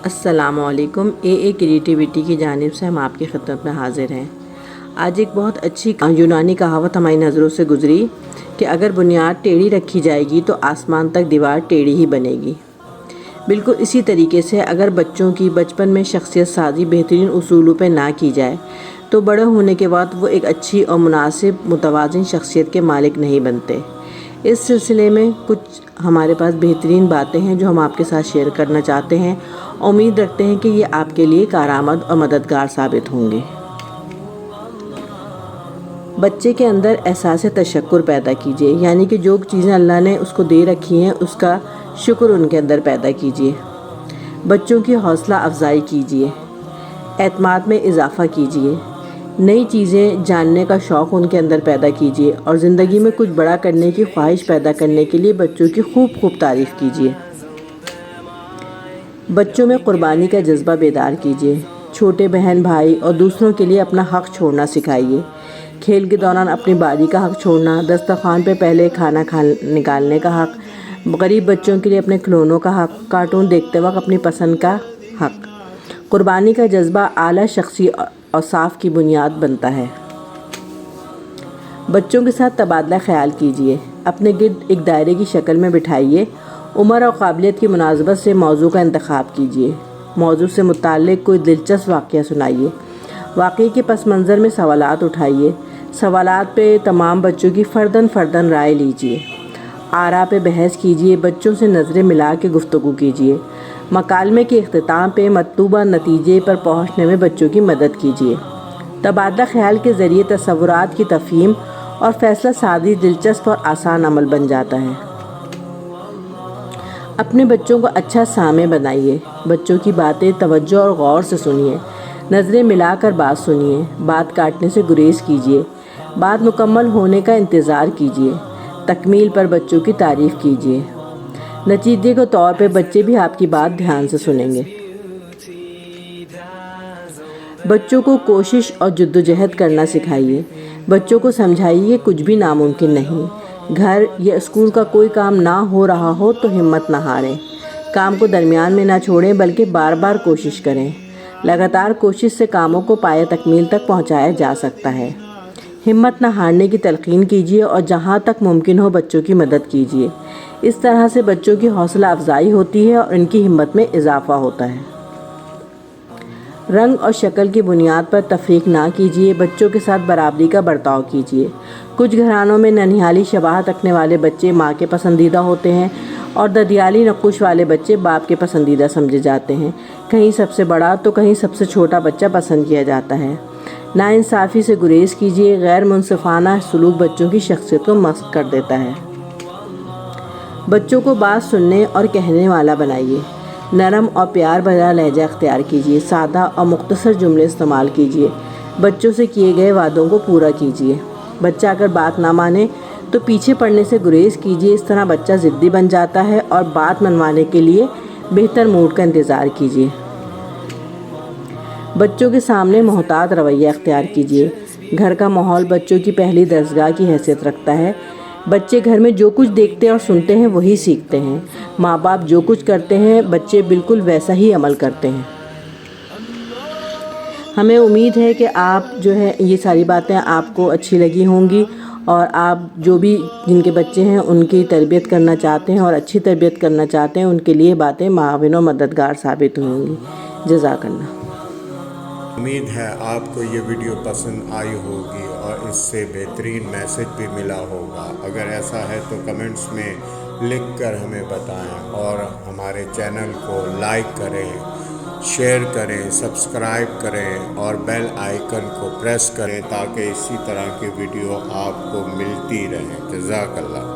السلام علیکم۔ اے کریٹیوٹی کی جانب سے ہم آپ کی خدمت میں حاضر ہیں۔ آج ایک بہت اچھی یونانی کہاوت ہماری نظروں سے گزری کہ اگر بنیاد ٹیڑھی رکھی جائے گی تو آسمان تک دیوار ٹیڑھی ہی بنے گی۔ بالکل اسی طریقے سے اگر بچوں کی بچپن میں شخصیت سازی بہترین اصولوں پہ نہ کی جائے تو بڑے ہونے کے بعد وہ ایک اچھی اور مناسب متوازن شخصیت کے مالک نہیں بنتے۔ اس سلسلے میں کچھ ہمارے پاس بہترین باتیں ہیں جو ہم آپ کے ساتھ شیئر کرنا چاہتے ہیں۔ امید رکھتے ہیں کہ یہ آپ کے لیے کارآمد اور مددگار ثابت ہوں گے۔ بچے کے اندر احساس تشکر پیدا کیجیے، یعنی کہ جو چیزیں اللہ نے اس کو دے رکھی ہیں اس کا شکر ان کے اندر پیدا کیجیے۔ بچوں کی حوصلہ افزائی کیجیے، اعتماد میں اضافہ کیجیے، نئی چیزیں جاننے کا شوق ان کے اندر پیدا کیجیے اور زندگی میں کچھ بڑا کرنے کی خواہش پیدا کرنے کے لیے بچوں کی خوب تعریف کیجیے۔ بچوں میں قربانی کا جذبہ بیدار کیجیے، چھوٹے بہن بھائی اور دوسروں کے لیے اپنا حق چھوڑنا سکھائیے۔ کھیل کے دوران اپنی باری کا حق چھوڑنا، دسترخوان پہ پہلے کھانا نکالنے کا حق، غریب بچوں کے لیے اپنے کھلونوں کا حق، کارٹون دیکھتے وقت اپنی پسند کا حق۔ قربانی کا جذبہ اعلیٰ شخصی اور صاف کی بنیاد بنتا ہے۔ بچوں کے ساتھ تبادلہ خیال کیجیے، اپنے گرد ایک دائرے کی شکل میں بٹھائیے، عمر اور قابلیت کی مناسبت سے موضوع کا انتخاب کیجیے۔ موضوع سے متعلق کوئی دلچسپ واقعہ سنائیے، واقعے کے پس منظر میں سوالات اٹھائیے، سوالات پہ تمام بچوں کی فرداً رائے لیجیے، آراء پہ بحث کیجیے، بچوں سے نظریں ملا کے گفتگو کیجیے، مکالمے کے اختتام پہ مطلوبہ نتیجے پر پہنچنے میں بچوں کی مدد کیجیے۔ تبادلہ خیال کے ذریعے تصورات کی تفہیم اور فیصلہ سازی دلچسپ اور آسان عمل بن جاتا ہے۔ اپنے بچوں کو اچھا سامع بنائیے، بچوں کی باتیں توجہ اور غور سے سنیے، نظریں ملا کر بات سنیے، بات کاٹنے سے گریز کیجیے، بات مکمل ہونے کا انتظار کیجیے، تکمیل پر بچوں کی تعریف کیجیے۔ نتیجے کے طور پہ بچے بھی آپ کی بات دھیان سے سنیں گے۔ بچوں کو کوشش اور جدوجہد کرنا سکھائیے، بچوں کو سمجھائیے کہ کچھ بھی ناممکن نہیں۔ گھر یا اسکول کا کوئی کام نہ ہو رہا ہو تو ہمت نہ ہاریں، کام کو درمیان میں نہ چھوڑیں بلکہ بار کوشش کریں۔ لگاتار کوشش سے کاموں کو پایہ تکمیل تک پہنچایا جا سکتا ہے۔ ہمت نہ ہارنے کی تلقین کیجیے اور جہاں تک ممکن ہو بچوں کی مدد کیجیے۔ اس طرح سے بچوں کی حوصلہ افزائی ہوتی ہے اور ان کی ہمت میں اضافہ ہوتا ہے۔ رنگ اور شکل کی بنیاد پر تفریق نہ کیجیے، بچوں کے ساتھ برابری کا برتاؤ کیجیے۔ کچھ گھرانوں میں ننھیالی شباہت رکھنے والے بچے ماں کے پسندیدہ ہوتے ہیں اور ددیالی نقوش والے بچے باپ کے پسندیدہ سمجھے جاتے ہیں۔ کہیں سب سے بڑا تو کہیں سب سے چھوٹا بچہ پسند کیا جاتا ہے۔ ناانصافی سے گریز کیجیے، غیر منصفانہ سلوک بچوں کی شخصیت کو مسخ کر دیتا ہے۔ بچوں کو بات سننے اور کہنے والا بنائیے، نرم اور پیار بھرا لہجہ اختیار کیجیے، سادہ اور مختصر جملے استعمال کیجیے، بچوں سے کیے گئے وعدوں کو پورا کیجیے۔ بچہ اگر بات نہ مانے تو پیچھے پڑنے سے گریز کیجیے، اس طرح بچہ ضدی بن جاتا ہے اور بات منوانے کے لیے بہتر موڈ کا انتظار کیجیے۔ بچوں کے سامنے محتاط رویہ اختیار کیجیے، گھر کا ماحول بچوں کی پہلی درسگاہ کی حیثیت رکھتا ہے۔ بچے گھر میں جو کچھ دیکھتے اور سنتے ہیں وہی سیکھتے ہیں۔ ماں باپ جو کچھ کرتے ہیں بچے بالکل ویسا ہی عمل کرتے ہیں۔ ہمیں امید ہے کہ آپ یہ ساری باتیں آپ کو اچھی لگی ہوں گی اور آپ جو بھی جن کے بچے ہیں ان کی تربیت کرنا چاہتے ہیں اور اچھی تربیت کرنا چاہتے ہیں ان کے لیے باتیں معاون و مددگار ثابت ہوں گی۔ جزاک اللہ۔ امید ہے آپ کو یہ ویڈیو پسند آئی ہوگی اور اس سے بہترین میسج بھی ملا ہوگا۔ اگر ایسا ہے تو کمنٹس میں لکھ کر ہمیں بتائیں اور ہمارے چینل کو لائک کریں، شیئر کریں، سبسکرائب کریں اور بیل آئیکن کو پریس کریں تاکہ اسی طرح کی ویڈیو آپ کو ملتی رہیں۔ جزاک اللہ۔